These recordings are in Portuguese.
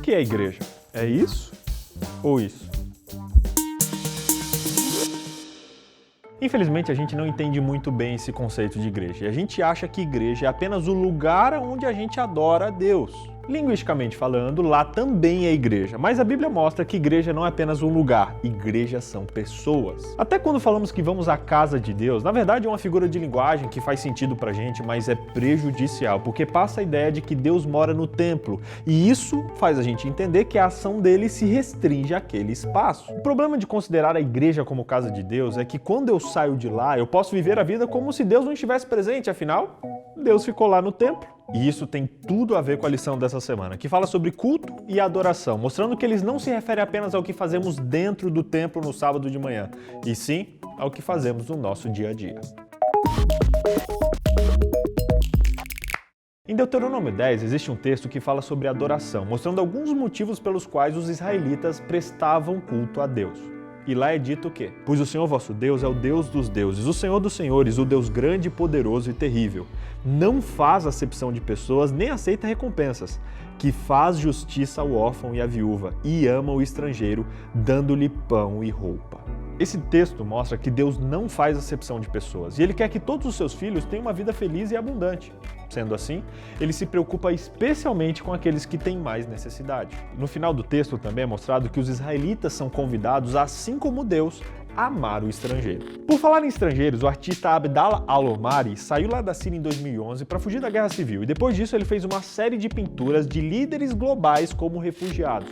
que é a igreja? É isso ou isso? Infelizmente, a gente não entende muito bem esse conceito de igreja. E a gente acha que igreja é apenas o lugar onde a gente adora a Deus. Linguisticamente falando, lá também é igreja, mas a Bíblia mostra que igreja não é apenas um lugar, igreja são pessoas. Até quando falamos que vamos à casa de Deus, na verdade é uma figura de linguagem que faz sentido pra gente, mas é prejudicial, porque passa a ideia de que Deus mora no templo, e isso faz a gente entender que a ação dele se restringe àquele espaço. O problema de considerar a igreja como casa de Deus é que quando eu saio de lá, eu posso viver a vida como se Deus não estivesse presente, afinal, Deus ficou lá no templo. E isso tem tudo a ver com a lição dessa semana, que fala sobre culto e adoração, mostrando que eles não se referem apenas ao que fazemos dentro do templo no sábado de manhã, e sim ao que fazemos no nosso dia a dia. Em Deuteronômio 10 existe um texto que fala sobre adoração, mostrando alguns motivos pelos quais os israelitas prestavam culto a Deus. E lá é dito o quê? Pois o Senhor vosso Deus é o Deus dos deuses, o Senhor dos senhores, o Deus grande, poderoso e terrível. Não faz acepção de pessoas, nem aceita recompensas, que faz justiça ao órfão e à viúva, e ama o estrangeiro, dando-lhe pão e roupa. Esse texto mostra que Deus não faz acepção de pessoas, e Ele quer que todos os seus filhos tenham uma vida feliz e abundante. Sendo assim, Ele se preocupa especialmente com aqueles que têm mais necessidade. No final do texto também é mostrado que os israelitas são convidados, assim como Deus, a amar o estrangeiro. Por falar em estrangeiros, o artista Abdallah Al-Omari saiu lá da Síria em 2011 para fugir da guerra civil, e depois disso ele fez uma série de pinturas de líderes globais como refugiados.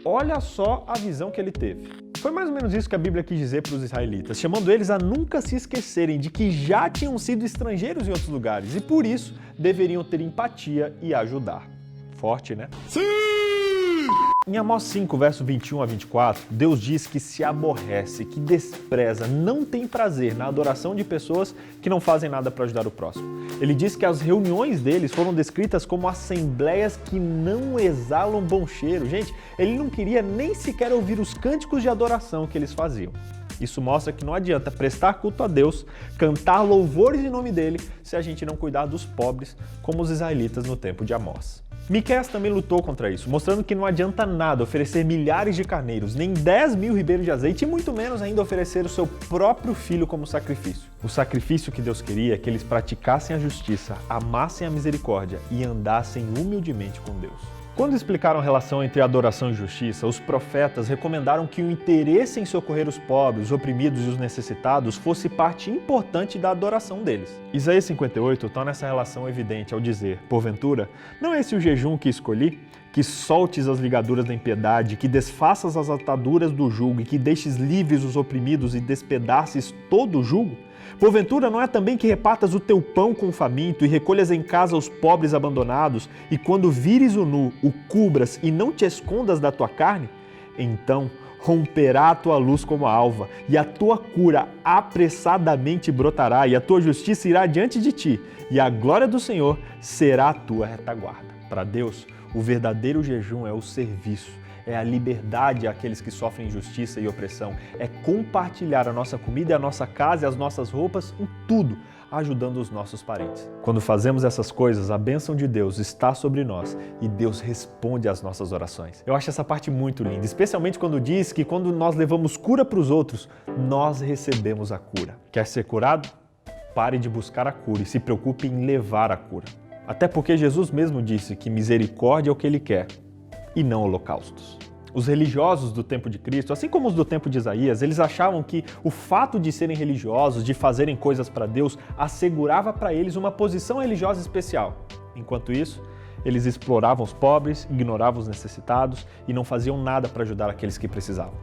Olha só a visão que ele teve. Foi mais ou menos isso que a Bíblia quis dizer para os israelitas, chamando eles a nunca se esquecerem de que já tinham sido estrangeiros em outros lugares e por isso deveriam ter empatia e ajudar. Forte, né? Sim! Em Amós 5, verso 21 a 24, Deus diz que se aborrece, que despreza, não tem prazer na adoração de pessoas que não fazem nada para ajudar o próximo. Ele diz que as reuniões deles foram descritas como assembleias que não exalam bom cheiro. Gente, ele não queria nem sequer ouvir os cânticos de adoração que eles faziam. Isso mostra que não adianta prestar culto a Deus, cantar louvores em nome dele, se a gente não cuidar dos pobres, como os israelitas no tempo de Amós. Miqueias também lutou contra isso, mostrando que não adianta nada oferecer milhares de carneiros, nem 10.000 ribeiros de azeite, e muito menos ainda oferecer o seu próprio filho como sacrifício. O sacrifício que Deus queria é que eles praticassem a justiça, amassem a misericórdia e andassem humildemente com Deus. Quando explicaram a relação entre adoração e justiça, os profetas recomendaram que o interesse em socorrer os pobres, os oprimidos e os necessitados fosse parte importante da adoração deles. Isaías 58 torna essa relação evidente ao dizer: porventura, não é esse o jejum que escolhi? Que soltes as ligaduras da impiedade, que desfaças as ataduras do jugo e que deixes livres os oprimidos e despedaces todo o jugo? Porventura não é também que repartas o teu pão com o faminto e recolhas em casa os pobres abandonados e quando vires o nu, o cubras e não te escondas da tua carne? Então romperá a tua luz como a alva e a tua cura apressadamente brotará e a tua justiça irá diante de ti e a glória do Senhor será a tua retaguarda. Para Deus, o verdadeiro jejum é o serviço. É a liberdade àqueles que sofrem injustiça e opressão. É compartilhar a nossa comida, a nossa casa e as nossas roupas em tudo, ajudando os nossos parentes. Quando fazemos essas coisas, a bênção de Deus está sobre nós e Deus responde às nossas orações. Eu acho essa parte muito linda, especialmente quando diz que quando nós levamos cura para os outros, nós recebemos a cura. Quer ser curado? Pare de buscar a cura e se preocupe em levar a cura. Até porque Jesus mesmo disse que misericórdia é o que Ele quer e não holocaustos. Os religiosos do tempo de Cristo, assim como os do tempo de Isaías, eles achavam que o fato de serem religiosos, de fazerem coisas para Deus, assegurava para eles uma posição religiosa especial. Enquanto isso, eles exploravam os pobres, ignoravam os necessitados e não faziam nada para ajudar aqueles que precisavam.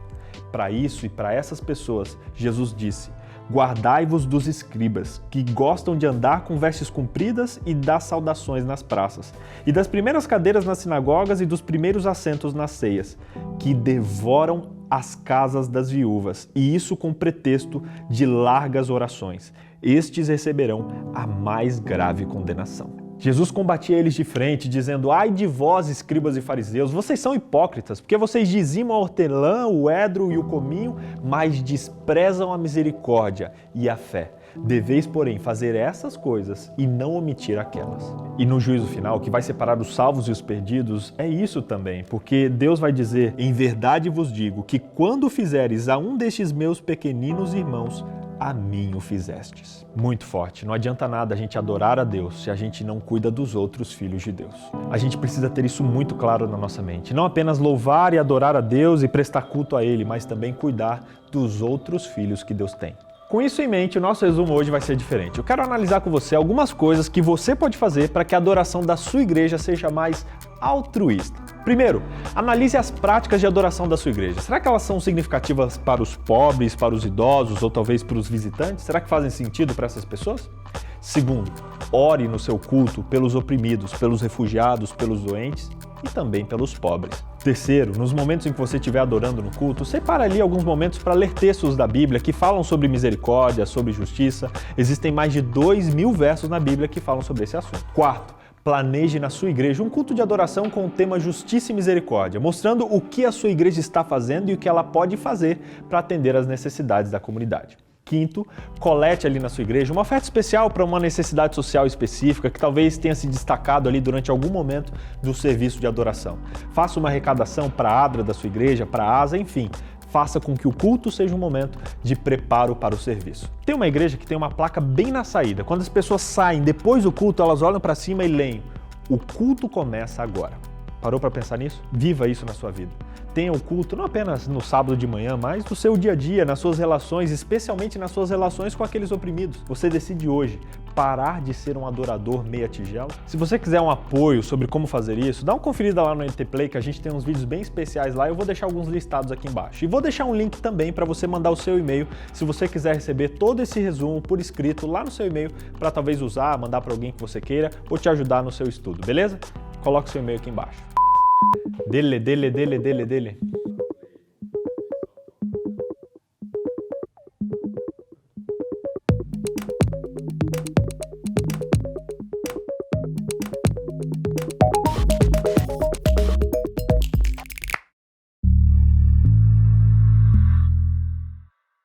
Para isso e para essas pessoas, Jesus disse: guardai-vos dos escribas, que gostam de andar com vestes compridas e dar saudações nas praças, e das primeiras cadeiras nas sinagogas e dos primeiros assentos nas ceias, que devoram as casas das viúvas, e isso com pretexto de largas orações. Estes receberão a mais grave condenação. Jesus combatia eles de frente, dizendo: ai de vós, escribas e fariseus, vocês são hipócritas, porque vocês dizimam a hortelã, o edro e o cominho, mas desprezam a misericórdia e a fé. Deveis, porém, fazer essas coisas e não omitir aquelas. E no juízo final, que vai separar os salvos e os perdidos, é isso também, porque Deus vai dizer: em verdade vos digo que quando fizeres a um destes meus pequeninos irmãos, a mim o fizestes. Muito forte. Não adianta nada a gente adorar a Deus se a gente não cuida dos outros filhos de Deus. A gente precisa ter isso muito claro na nossa mente. Não apenas louvar e adorar a Deus e prestar culto a Ele, mas também cuidar dos outros filhos que Deus tem. Com isso em mente, o nosso resumo hoje vai ser diferente. Eu quero analisar com você algumas coisas que você pode fazer para que a adoração da sua igreja seja mais altruísta. Primeiro, analise as práticas de adoração da sua igreja. Será que elas são significativas para os pobres, para os idosos ou talvez para os visitantes? Será que fazem sentido para essas pessoas? Segundo, ore no seu culto pelos oprimidos, pelos refugiados, pelos doentes e também pelos pobres. Terceiro, nos momentos em que você estiver adorando no culto, separa ali alguns momentos para ler textos da Bíblia que falam sobre misericórdia, sobre justiça. Existem mais de 2.000 versos na Bíblia que falam sobre esse assunto. Quarto, planeje na sua igreja um culto de adoração com o tema Justiça e Misericórdia, mostrando o que a sua igreja está fazendo e o que ela pode fazer para atender às necessidades da comunidade. Quinto, colete ali na sua igreja uma oferta especial para uma necessidade social específica que talvez tenha se destacado ali durante algum momento do serviço de adoração. Faça uma arrecadação para a ADRA da sua igreja, para a ASA, enfim. Faça com que o culto seja um momento de preparo para o serviço. Tem uma igreja que tem uma placa bem na saída. Quando as pessoas saem depois do culto, elas olham para cima e leem: o culto começa agora. Parou para pensar nisso? Viva isso na sua vida. Tenha o culto não apenas no sábado de manhã, mas no seu dia a dia, nas suas relações, especialmente nas suas relações com aqueles oprimidos. Você decide hoje parar de ser um adorador meia tigela? Se você quiser um apoio sobre como fazer isso, dá uma conferida lá no NT Play, que a gente tem uns vídeos bem especiais lá. Eu vou deixar alguns listados aqui embaixo. E vou deixar um link também para você mandar o seu e-mail, se você quiser receber todo esse resumo por escrito lá no seu e-mail, para talvez usar, mandar para alguém que você queira ou te ajudar no seu estudo, beleza? Coloque seu e-mail aqui embaixo. Dele.